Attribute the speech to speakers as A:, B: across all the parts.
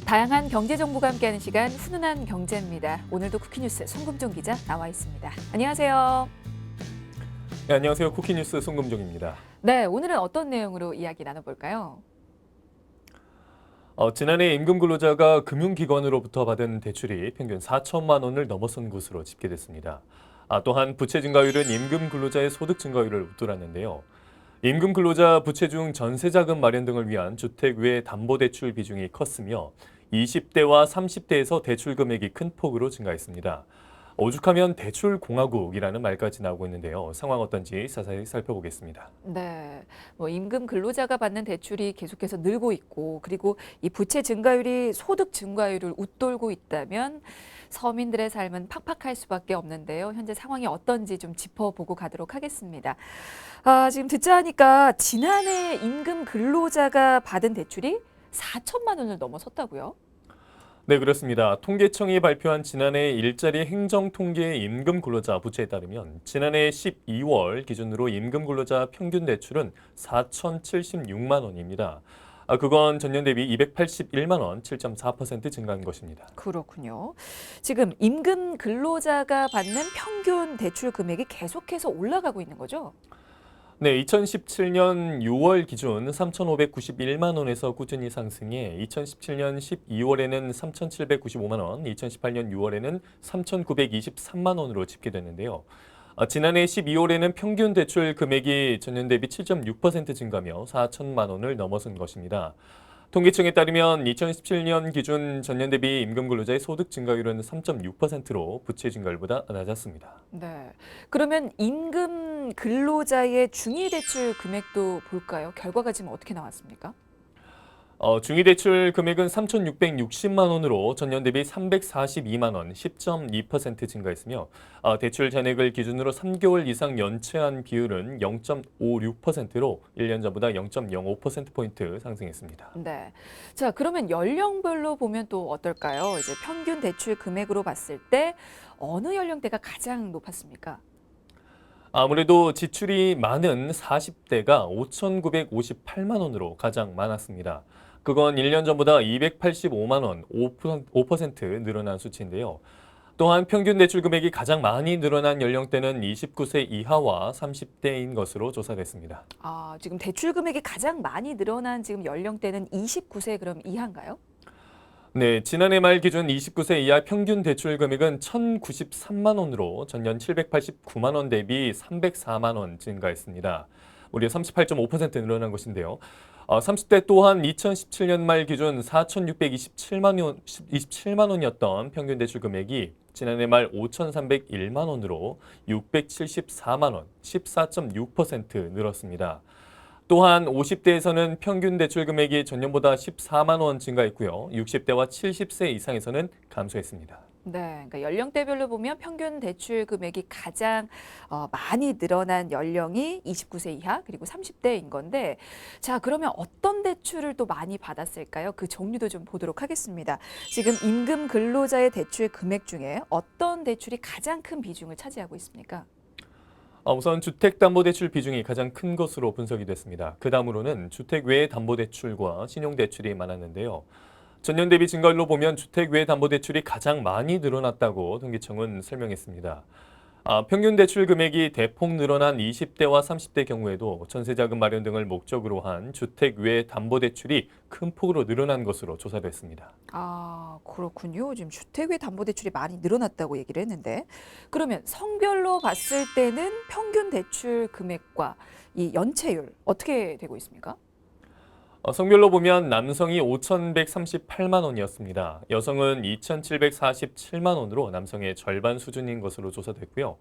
A: 다양한 경제 정보가 함께하는 시간 훈훈한 경제입니다. 오늘도 쿠키뉴스 송금종 기자 나와 있습니다. 안녕하세요.
B: 네, 안녕하세요. 쿠키뉴스 송금종입니다.
A: 네, 오늘은 어떤 내용으로 이야기 나눠볼까요?
B: 지난해 임금 근로자가 금융기관으로부터 받은 대출이 평균 4천만 원을 넘어선 것으로 집계됐습니다. 또한 부채 증가율은 임금 근로자의 소득 증가율을 웃돌았는데요. 임금 근로자 부채 중 전세자금 마련 등을 위한 주택 외 담보대출 비중이 컸으며 20대와 30대에서 대출 금액이 큰 폭으로 증가했습니다. 오죽하면 대출 공화국이라는 말까지 나오고 있는데요. 상황 어떤지 자세히 살펴보겠습니다.
A: 네, 임금 근로자가 받는 대출이 계속해서 늘고 있고, 그리고 이 부채 증가율이 소득 증가율을 웃돌고 있다면 서민들의 삶은 팍팍할 수밖에 없는데요. 현재 상황이 어떤지 좀 짚어보고 가도록 하겠습니다. 지금 듣자 하니까 지난해 임금 근로자가 받은 대출이 4천만 원을 넘어섰다고요?
B: 네, 그렇습니다. 통계청이 발표한 지난해 일자리 행정통계 임금 근로자 부채에 따르면 지난해 12월 기준으로 임금 근로자 평균 대출은 4,076만 원입니다. 그건 전년 대비 281만 원, 7.4% 증가한 것입니다.
A: 그렇군요. 지금 임금 근로자가 받는 평균 대출 금액이 계속해서 올라가고 있는 거죠?
B: 네, 2017년 6월 기준 3,591만 원에서 꾸준히 상승해 2017년 12월에는 3,795만 원, 2018년 6월에는 3,923만 원으로 집계됐는데요. 지난해 12월에는 평균 대출 금액이 전년 대비 7.6% 증가하며 4천만 원을 넘어선 것입니다. 통계청에 따르면 2017년 기준 전년 대비 임금 근로자의 소득 증가율은 3.6%로 부채 증가율보다 낮았습니다.
A: 네. 그러면 임금 근로자의 중위대출 금액도 볼까요? 결과가 지금 어떻게 나왔습니까?
B: 중위대출 금액은 3,660만 원으로 전년 대비 342만 원, 10.2% 증가했으며 대출 잔액을 기준으로 3개월 이상 연체한 비율은 0.56%로 1년 전보다 0.05%포인트 상승했습니다.
A: 네. 자, 그러면 연령별로 보면 또 어떨까요? 이제 평균 대출 금액으로 봤을 때 어느 연령대가 가장 높았습니까?
B: 아무래도 지출이 많은 40대가 5,958만 원으로 가장 많았습니다. 그건 1년 전보다 285만 원, 5% 늘어난 수치인데요. 또한 평균 대출 금액이 가장 많이 늘어난 연령대는 29세 이하와 30대인 것으로 조사됐습니다.
A: 지금 대출 금액이 가장 많이 늘어난 지금 연령대는 29세 그럼 이하인가요?
B: 네, 지난해 말 기준 29세 이하 평균 대출 금액은 1,093만 원으로 전년 789만 원 대비 304만 원 증가했습니다. 무려 38.5% 늘어난 것인데요. 30대 또한 2017년 말 기준 4,627만 원이었던 평균 대출 금액이 지난해 말 5,301만 원으로 674만 원, 14.6% 늘었습니다. 또한 50대에서는 평균 대출 금액이 전년보다 14만 원 증가했고요. 60대와 70세 이상에서는 감소했습니다.
A: 네, 그러니까 연령대별로 보면 평균 대출 금액이 가장 많이 늘어난 연령이 29세 이하 그리고 30대인 건데, 자, 그러면 어떤 대출을 또 많이 받았을까요? 그 종류도 좀 보도록 하겠습니다. 지금 임금 근로자의 대출 금액 중에 어떤 대출이 가장 큰 비중을 차지하고 있습니까?
B: 우선 주택담보대출 비중이 가장 큰 것으로 분석이 됐습니다. 그 다음으로는 주택 외 담보대출과 신용대출이 많았는데요. 전년 대비 증가율로 보면 주택 외 담보대출이 가장 많이 늘어났다고 통계청은 설명했습니다. 평균 대출 금액이 대폭 늘어난 20대와 30대 경우에도 전세자금 마련 등을 목적으로 한 주택 외 담보대출이 큰 폭으로 늘어난 것으로 조사됐습니다.
A: 그렇군요. 지금 주택 외 담보대출이 많이 늘어났다고 얘기를 했는데, 그러면 성별로 봤을 때는 평균 대출 금액과 이 연체율 어떻게 되고 있습니까?
B: 성별로 보면 남성이 5,138만 원이었습니다. 여성은 2,747만 원으로 남성의 절반 수준인 것으로 조사됐고요.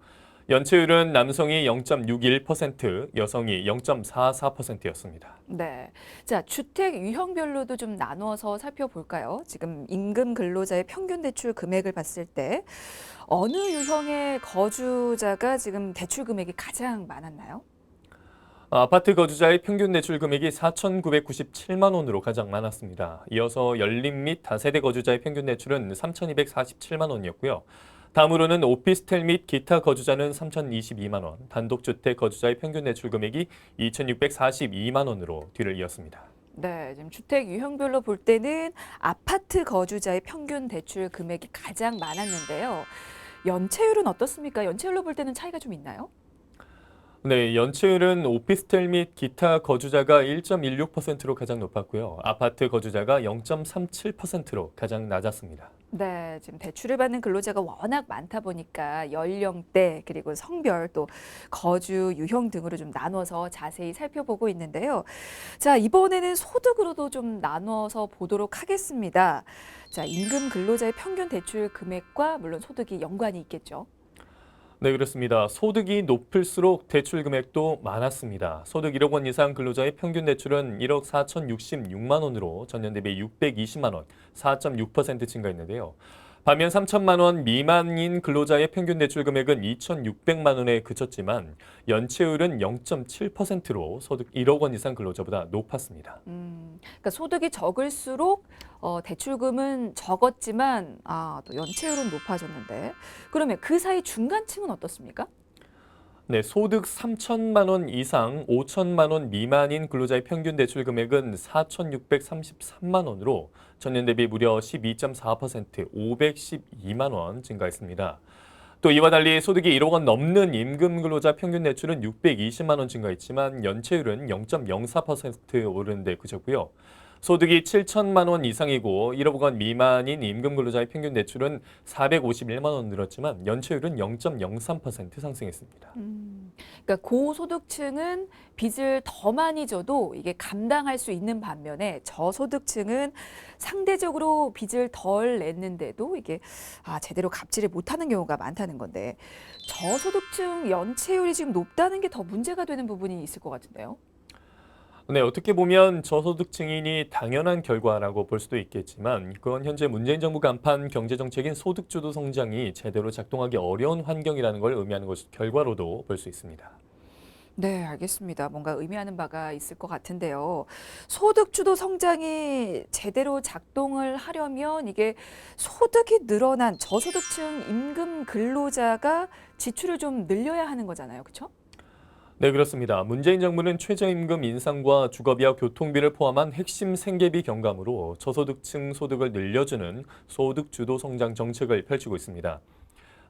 B: 연체율은 남성이 0.61%, 여성이 0.44%였습니다.
A: 네. 자, 주택 유형별로도 좀 나누어서 살펴볼까요? 지금 임금 근로자의 평균 대출 금액을 봤을 때 어느 유형의 거주자가 지금 대출 금액이 가장 많았나요?
B: 아파트 거주자의 평균 대출 금액이 4,997만 원으로 가장 많았습니다. 이어서 연립 및 다세대 거주자의 평균 대출은 3,247만 원이었고요. 다음으로는 오피스텔 및 기타 거주자는 3,022만 원, 단독주택 거주자의 평균 대출 금액이 2,642만 원으로 뒤를 이었습니다.
A: 네, 지금 주택 유형별로 볼 때는 아파트 거주자의 평균 대출 금액이 가장 많았는데요. 연체율은 어떻습니까? 연체율로 볼 때는 차이가 좀 있나요?
B: 네, 연체율은 오피스텔 및 기타 거주자가 1.16%로 가장 높았고요. 아파트 거주자가 0.37%로 가장 낮았습니다.
A: 네, 지금 대출을 받는 근로자가 워낙 많다 보니까 연령대 그리고 성별 또 거주 유형 등으로 좀 나눠서 자세히 살펴보고 있는데요. 자, 이번에는 소득으로도 좀 나눠서 보도록 하겠습니다. 자, 임금 근로자의 평균 대출 금액과 물론 소득이 연관이 있겠죠.
B: 네, 그렇습니다. 소득이 높을수록 대출 금액도 많았습니다. 소득 1억 원 이상 근로자의 평균 대출은 1억 4,066만 원으로 전년 대비 620만 원, 4.6% 증가했는데요. 반면 3천만 원 미만인 근로자의 평균 대출 금액은 2,600만 원에 그쳤지만 연체율은 0.7%로 소득 1억 원 이상 근로자보다 높았습니다.
A: 그러니까 소득이 적을수록 대출금은 적었지만 또 연체율은 높아졌는데 그러면 그 사이 중간층은 어떻습니까?
B: 네, 소득 3천만 원 이상 5천만 원 미만인 근로자의 평균 대출 금액은 4,633만 원으로 전년 대비 무려 12.4% 512만 원 증가했습니다. 또 이와 달리 소득이 1억 원 넘는 임금 근로자 평균 대출은 620만 원 증가했지만 연체율은 0.04% 오르는 데 그쳤고요. 소득이 7천만 원 이상이고 1억 원 미만인 임금 근로자의 평균 대출은 451만 원 늘었지만 연체율은 0.03% 상승했습니다.
A: 그러니까 고소득층은 빚을 더 많이 져도 이게 감당할 수 있는 반면에 저소득층은 상대적으로 빚을 덜 냈는데도 이게 제대로 갚지를 못하는 경우가 많다는 건데 저소득층 연체율이 지금 높다는 게 더 문제가 되는 부분이 있을 것 같은데요.
B: 네, 어떻게 보면 저소득 증인이 당연한 결과라고 볼 수도 있겠지만 그건 현재 문재인 정부 간판 경제 정책인 소득주도 성장이 제대로 작동하기 어려운 환경이라는 걸 의미하는 것 결과로도 볼 수 있습니다.
A: 네, 알겠습니다. 뭔가 의미하는 바가 있을 것 같은데요. 소득주도 성장이 제대로 작동을 하려면 이게 소득이 늘어난 저소득층 임금 근로자가 지출을 좀 늘려야 하는 거잖아요. 그렇죠?
B: 네, 그렇습니다. 문재인 정부는 최저임금 인상과 주거비와 교통비를 포함한 핵심 생계비 경감으로 저소득층 소득을 늘려주는 소득주도 성장 정책을 펼치고 있습니다.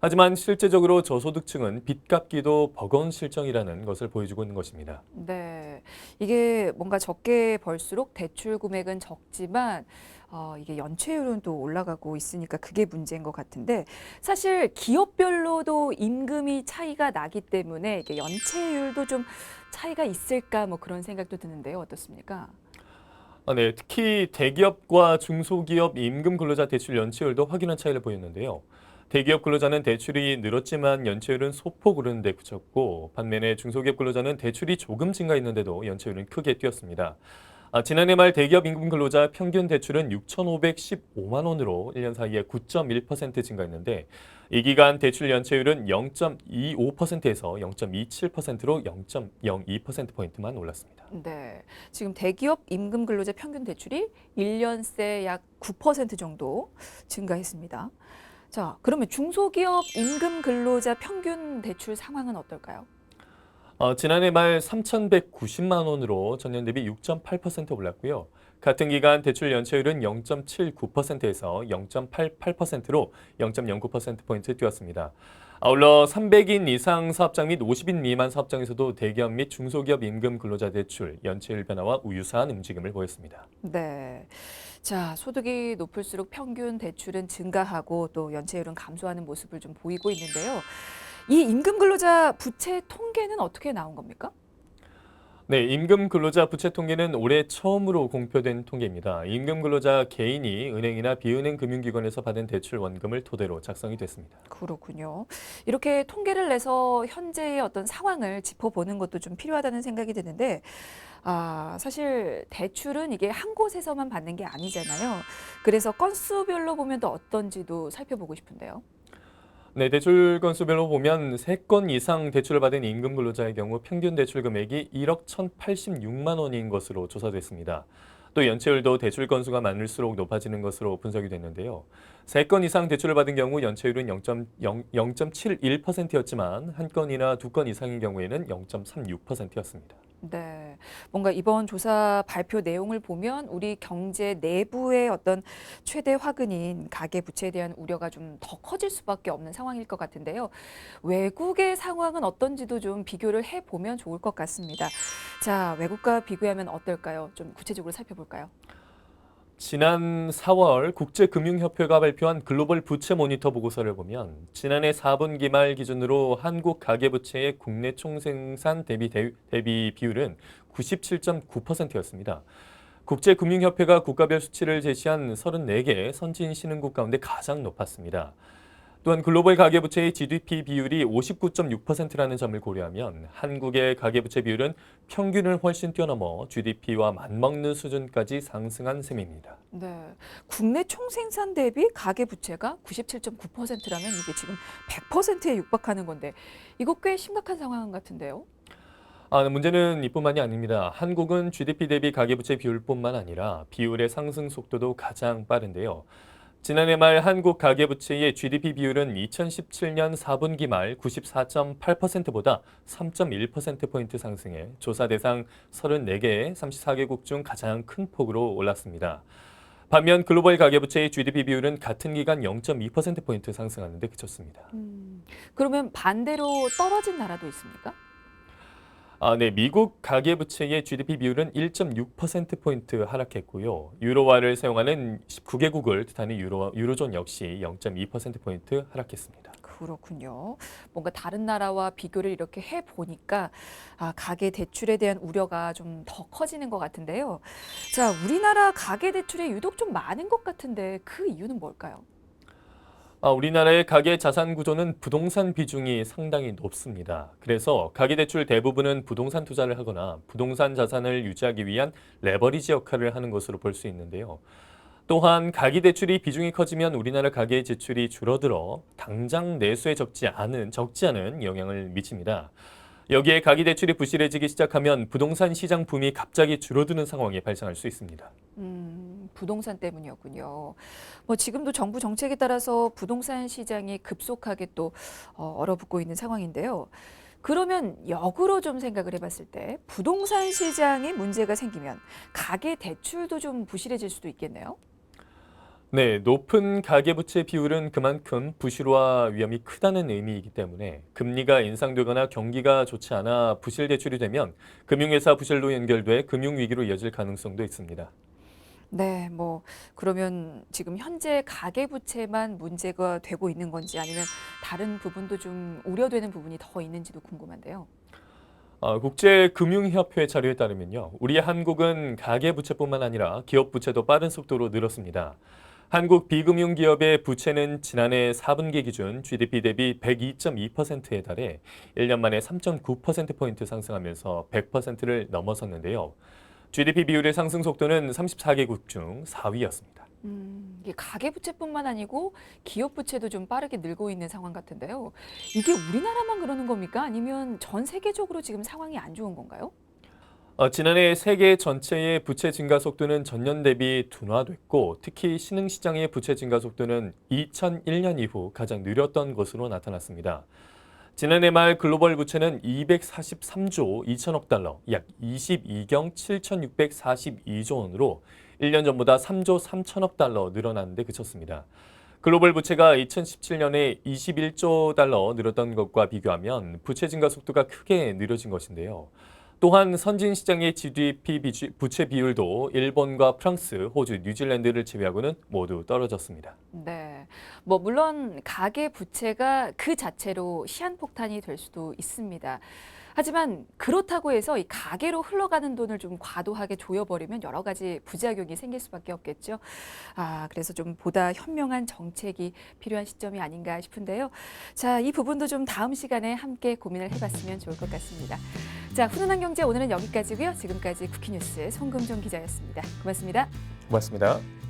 B: 하지만 실제적으로 저소득층은 빚 갚기도 버거운 실정이라는 것을 보여주고 있는 것입니다.
A: 네, 이게 뭔가 적게 벌수록 대출 금액은 적지만 이게 연체율은 또 올라가고 있으니까 그게 문제인 것 같은데 사실 기업별로도 임금이 차이가 나기 때문에 이게 연체율도 좀 차이가 있을까 뭐 그런 생각도 드는데요. 어떻습니까?
B: 네, 특히 대기업과 중소기업 임금 근로자 대출 연체율도 확연한 차이를 보였는데요. 대기업 근로자는 대출이 늘었지만 연체율은 소폭 오르는 데 그쳤고 반면에 중소기업 근로자는 대출이 조금 증가했는데도 연체율은 크게 뛰었습니다. 지난해 말 대기업 임금 근로자 평균 대출은 6,515만 원으로 1년 사이에 9.1% 증가했는데 이 기간 대출 연체율은 0.25%에서 0.27%로 0.02%포인트만 올랐습니다.
A: 네, 지금 대기업 임금 근로자 평균 대출이 1년 새 약 9% 정도 증가했습니다. 자, 그러면 중소기업 임금 근로자 평균 대출 상황은 어떨까요?
B: 지난해 말 3,190만 원으로 전년 대비 6.8% 올랐고요. 같은 기간 대출 연체율은 0.79%에서 0.88%로 0.09%포인트 뛰었습니다. 아울러 300인 이상 사업장 및 50인 미만 사업장에서도 대기업 및 중소기업 임금 근로자 대출 연체율 변화와 유사한 움직임을 보였습니다.
A: 네. 자, 소득이 높을수록 평균 대출은 증가하고 또 연체율은 감소하는 모습을 좀 보이고 있는데요. 이 임금 근로자 부채 통계는 어떻게 나온 겁니까?
B: 네, 임금 근로자 부채 통계는 올해 처음으로 공표된 통계입니다. 임금 근로자 개인이 은행이나 비은행 금융기관에서 받은 대출 원금을 토대로 작성이 됐습니다.
A: 그렇군요. 이렇게 통계를 내서 현재의 어떤 상황을 짚어보는 것도 좀 필요하다는 생각이 드는데, 사실 대출은 이게 한 곳에서만 받는 게 아니잖아요. 그래서 건수별로 보면 또 어떤지도 살펴보고 싶은데요.
B: 네, 대출 건수별로 보면 3건 이상 대출을 받은 임금 근로자의 경우 평균 대출 금액이 1억 1,086만 원인 것으로 조사됐습니다. 또 연체율도 대출 건수가 많을수록 높아지는 것으로 분석이 됐는데요. 3건 이상 대출을 받은 경우 연체율은 0.71%였지만 한 건이나 2건 이상인 경우에는 0.36%였습니다.
A: 네. 뭔가 이번 조사 발표 내용을 보면 우리 경제 내부의 어떤 최대 화근인 가계부채에 대한 우려가 좀 더 커질 수밖에 없는 상황일 것 같은데요. 외국의 상황은 어떤지도 좀 비교를 해보면 좋을 것 같습니다. 자, 외국과 비교하면 어떨까요? 좀 구체적으로 살펴볼까요?
B: 지난 4월 국제금융협회가 발표한 글로벌 부채 모니터 보고서를 보면 지난해 4분기 말 기준으로 한국 가계부채의 국내 총생산 대비 비율은 97.9%였습니다. 국제금융협회가 국가별 수치를 제시한 34개 선진 신흥국 가운데 가장 높았습니다. 또한 글로벌 가계부채의 GDP 비율이 59.6%라는 점을 고려하면 한국의 가계부채 비율은 평균을 훨씬 뛰어넘어 GDP와 맞먹는 수준까지 상승한 셈입니다.
A: 네. 국내 총생산 대비 가계부채가 97.9%라면 이게 지금 100%에 육박하는 건데 이거 꽤 심각한 상황 같은데요.
B: 문제는 이뿐만이 아닙니다. 한국은 GDP 대비 가계부채 비율뿐만 아니라 비율의 상승 속도도 가장 빠른데요. 지난해 말 한국 가계부채의 GDP 비율은 2017년 4분기 말 94.8%보다 3.1%포인트 상승해 조사 대상 34개, 34개국 중 가장 큰 폭으로 올랐습니다. 반면 글로벌 가계부채의 GDP 비율은 같은 기간 0.2%포인트 상승하는 데 그쳤습니다.
A: 그러면 반대로 떨어진 나라도 있습니까?
B: 네, 미국 가계부채의 GDP 비율은 1.6%포인트 하락했고요. 유로화를 사용하는 19개국을 뜻하는 유로존 역시 0.2%포인트 하락했습니다.
A: 그렇군요. 뭔가 다른 나라와 비교를 이렇게 해보니까 가계 대출에 대한 우려가 좀 더 커지는 것 같은데요. 자, 우리나라 가계 대출이 유독 좀 많은 것 같은데 그 이유는 뭘까요?
B: 우리나라의 가계 자산 구조는 부동산 비중이 상당히 높습니다. 그래서 가계대출 대부분은 부동산 투자를 하거나 부동산 자산을 유지하기 위한 레버리지 역할을 하는 것으로 볼 수 있는데요. 또한 가계대출이 비중이 커지면 우리나라 가계 지출이 줄어들어 당장 내수에 적지 않은 영향을 미칩니다. 여기에 가계대출이 부실해지기 시작하면 부동산 시장 붐이 갑자기 줄어드는 상황이 발생할 수 있습니다.
A: 부동산 때문이었군요. 뭐 지금도 정부 정책에 따라서 부동산 시장이 급속하게 또 얼어붙고 있는 상황인데요. 그러면 역으로 좀 생각을 해봤을 때 부동산 시장에 문제가 생기면 가계 대출도 좀 부실해질 수도 있겠네요.
B: 네, 높은 가계부채 비율은 그만큼 부실화 위험이 크다는 의미이기 때문에 금리가 인상되거나 경기가 좋지 않아 부실 대출이 되면 금융회사 부실로 연결돼 금융위기로 이어질 가능성도 있습니다.
A: 네, 뭐 그러면 지금 현재 가계부채만 문제가 되고 있는 건지 아니면 다른 부분도 좀 우려되는 부분이 더 있는지도 궁금한데요.
B: 국제금융협회 자료에 따르면요, 우리 한국은 가계부채뿐만 아니라 기업 부채도 빠른 속도로 늘었습니다. 한국 비금융 기업의 부채는 지난해 4분기 기준 GDP 대비 102.2%에 달해 1년 만에 3.9%포인트 상승하면서 100%를 넘어섰는데요. GDP 비율의 상승 속도는 34개국 중 4위였습니다.
A: 이게 가계부채뿐만 아니고 기업부채도 좀 빠르게 늘고 있는 상황 같은데요. 이게 우리나라만 그러는 겁니까? 아니면 전 세계적으로 지금 상황이 안 좋은 건가요?
B: 지난해 세계 전체의 부채 증가 속도는 전년 대비 둔화됐고 특히 신흥시장의 부채 증가 속도는 2001년 이후 가장 느렸던 것으로 나타났습니다. 지난해 말 글로벌 부채는 243조 2천억 달러, 약 22경 7,642조 원으로 1년 전보다 3조 3천억 달러 늘어났는데 그쳤습니다. 글로벌 부채가 2017년에 21조 달러 늘었던 것과 비교하면 부채 증가 속도가 크게 느려진 것인데요. 또한 선진 시장의 GDP 부채 비율도 일본과 프랑스, 호주, 뉴질랜드를 제외하고는 모두 떨어졌습니다.
A: 네. 뭐 물론 가계 부채가 그 자체로 시한폭탄이 될 수도 있습니다. 하지만 그렇다고 해서 이 가계로 흘러가는 돈을 좀 과도하게 조여버리면 여러 가지 부작용이 생길 수밖에 없겠죠. 그래서 좀 보다 현명한 정책이 필요한 시점이 아닌가 싶은데요. 자, 이 부분도 좀 다음 시간에 함께 고민을 해봤으면 좋을 것 같습니다. 자, 훈훈한 경제 오늘은 여기까지고요. 지금까지 쿠키뉴스 송금종 기자였습니다. 고맙습니다.
B: 고맙습니다.